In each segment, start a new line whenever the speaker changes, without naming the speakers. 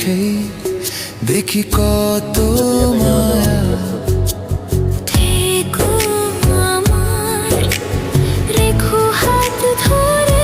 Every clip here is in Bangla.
চোখেই দেখি কত মায়া।
থেকো আমার, রেখো হাত ধরে।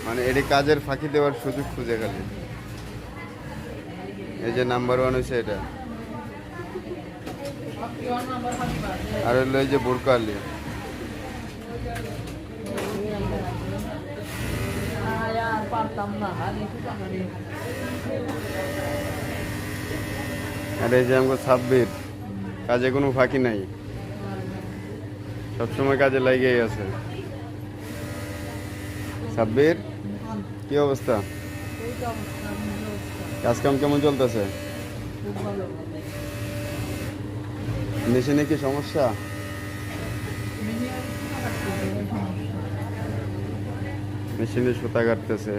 মানে এটি কাজের ফাঁকি দেওয়ার সুযোগ খুঁজে খালি। এই যে নাম্বার 1 হচ্ছে এটা, আর হলো এই যে বোরকা আলী। আর এই যে আমাকে সাব্বির, কাজে কোনো ফাঁকি নাই, সবসময় কাজে লাগেই আছে। সাব্বির, কি অবস্থা? কাজ কাম কেমন চলতেছে? মেশিনে কি সমস্যা? মেশিনে সুতা কাটতেছে।